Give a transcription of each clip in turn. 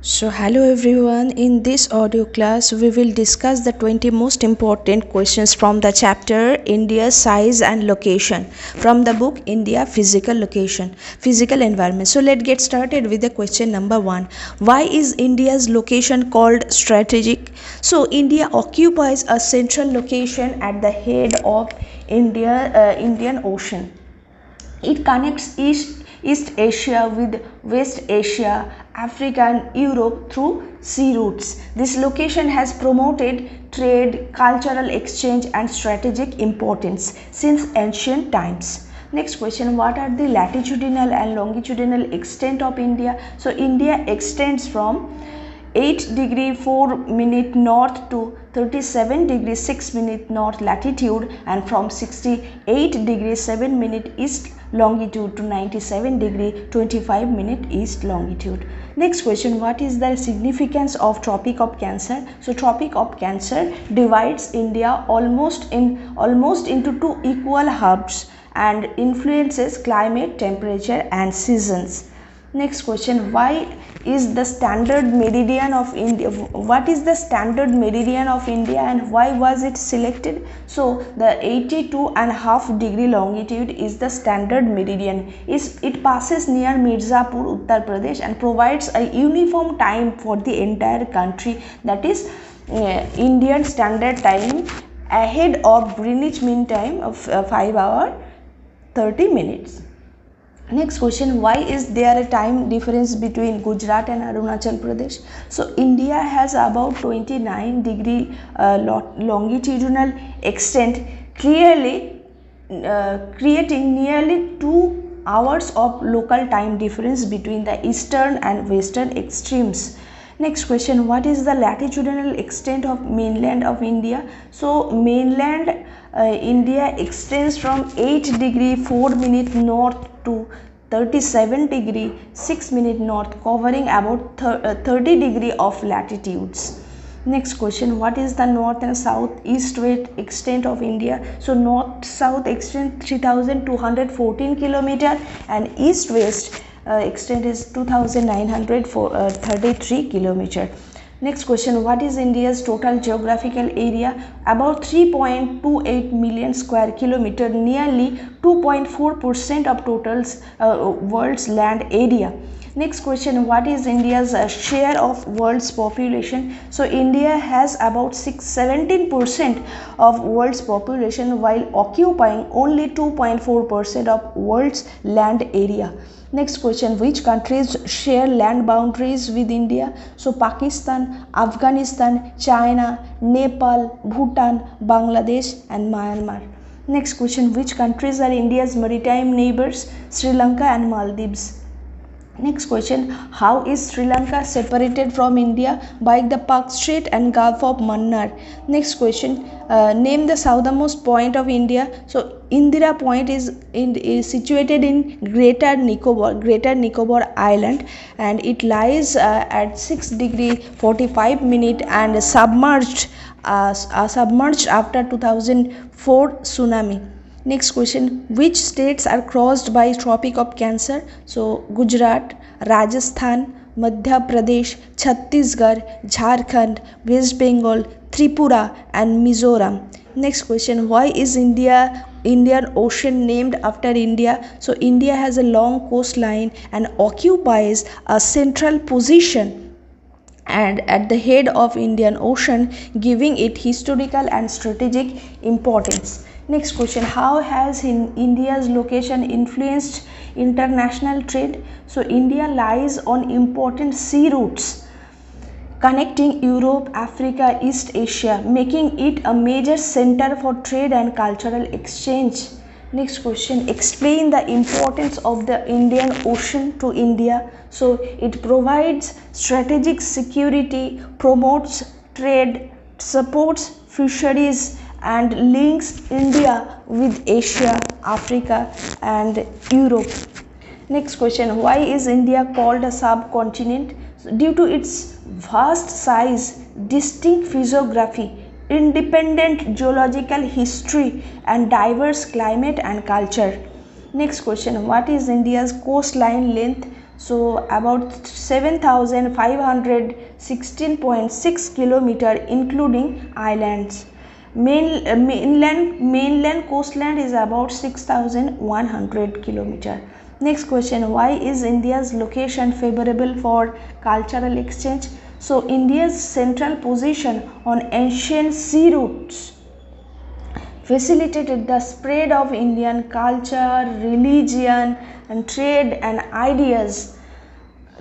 So hello everyone, in this audio class we will discuss the 20 most important questions from the chapter India's size and location from the book India Physical Environment. So let's get started with the question number 1. Why is India's location called strategic? So India occupies a central location at the head of Indian Ocean. It connects East Asia with West Asia, Africa and Europe through sea routes. This location has promoted trade, cultural exchange and strategic importance since ancient times. Next question, what are the latitudinal and longitudinal extent of India? So India extends from 8 degree 4 minute north to 37 degree 6 minute north latitude and from 68 degree 7 minute east longitude to 97 degree 25 minute east longitude. Next question, what is the significance of Tropic of Cancer? So Tropic of Cancer divides India almost into two equal halves and influences climate, temperature and seasons. Next question, why is the standard meridian of India? What is the standard meridian of India and why was it selected? So the 82.5 degree longitude is the standard meridian. It passes near Mirzapur, Uttar Pradesh and provides a uniform time for the entire country, that is Indian Standard Time ahead of Greenwich Mean Time of 5 hours 30 minutes. Next question, why is there a time difference between Gujarat and Arunachal Pradesh? So India has about 29 degree longitudinal extent, creating nearly 2 hours of local time difference between the eastern and western extremes. Next question, what is the latitudinal extent of mainland of India? So mainland India extends from 8 degree 4 minute north to 37 degree 6 minute north, covering about 30 degree of latitudes. Next question, what is the north and south east west extent of India? So north south extent 3214 km and east west extent is 2933 km. Next question, what is India's total geographical area? About 3.28 million square kilometer, nearly 2.4% of total world's land area. Next question, what is India's share of world's population? So India has about 17% of world's population while occupying only 2.4% of world's land area. Next question, which countries share land boundaries with India? So Pakistan, Afghanistan, China, Nepal, Bhutan, Bangladesh and Myanmar. Next question, which countries are India's maritime neighbors? Sri Lanka and Maldives. Next question, how is Sri Lanka separated from India? By the Palk Strait and Gulf of Mannar. Next question, name the southernmost point of India. So Indira Point is situated in Greater Nicobar Island and it lies at 6 degree 45 minute and submerged after 2004 tsunami. Next question, which states are crossed by Tropic of Cancer? So Gujarat, Rajasthan, Madhya Pradesh, Chhattisgarh, Jharkhand, West Bengal, Tripura and Mizoram. Next question, why is Indian Ocean named after India? So India has a long coastline and occupies a central position and at the head of Indian Ocean, giving it historical and strategic importance. Next question, how has India's location influenced international trade? So India lies on important sea routes connecting Europe, Africa, East Asia, making it a major center for trade and cultural exchange. Next question, explain the importance of the Indian Ocean to India. So it provides strategic security, promotes trade, supports fisheries and links India with Asia, Africa and Europe. Next question, why is India called a subcontinent? So due to its vast size, distinct physiography, independent geological history and diverse climate and culture. Next question, what is India's coastline length? So about 7,516.6 kilometer including islands. Mainland coastline is about 6,100 kilometer. Next question, why is India's location favorable for cultural exchange? So India's central position on ancient sea routes facilitated the spread of Indian culture, religion and trade and ideas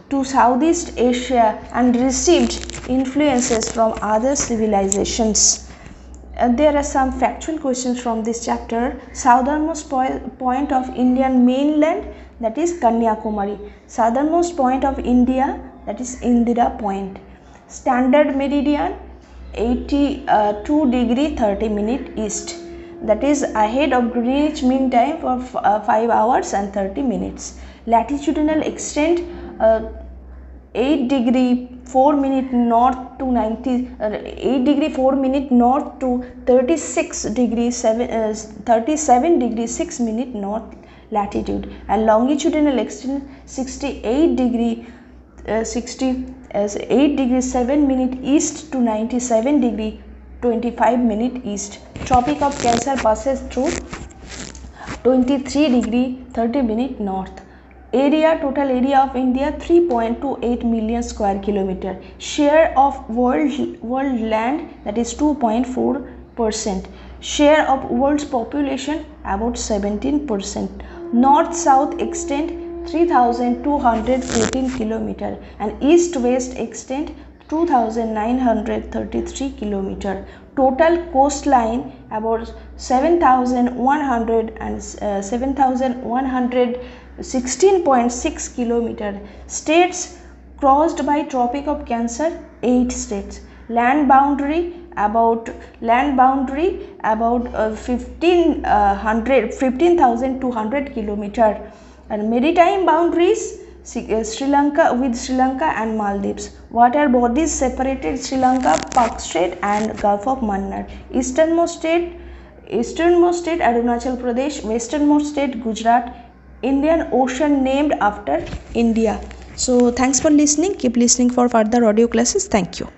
to Southeast Asia and received influences from other civilizations. There are some factual questions from this chapter. Southernmost point of Indian mainland, that is Kanyakumari. Southernmost point of India, that is Indira Point. Standard meridian 82 degree 30 minute east, that is ahead of Greenwich Mean Time for 5 hours and 30 minutes. Latitudinal extent 8 degree 4 minute north to 8 degree 4 minute north to 37 degree 6 minute north latitude, and longitudinal extent 68 degree 8 degree 7 minute east to 97 degree 25 minute east. Tropic of Cancer passes through 23 degree 30 minute north. Area, total area of India 3.28 million square kilometer. Share of world land, that is 2.4%. Share of world's population about 17%. North south extent 3,214 kilometer and east west extent 2,933 kilometer. Total coastline about 7,116.6 kilometer. States crossed by Tropic of Cancer 8 states. Land boundary about 15,200 kilometer, and maritime boundaries Sri Lanka and Maldives. Water bodies separated Sri Lanka, Palk Strait and Gulf of Mannar. Easternmost state Arunachal Pradesh. Westernmost state Gujarat. Indian Ocean named after India. So thanks for listening. Keep listening for further audio classes. Thank you.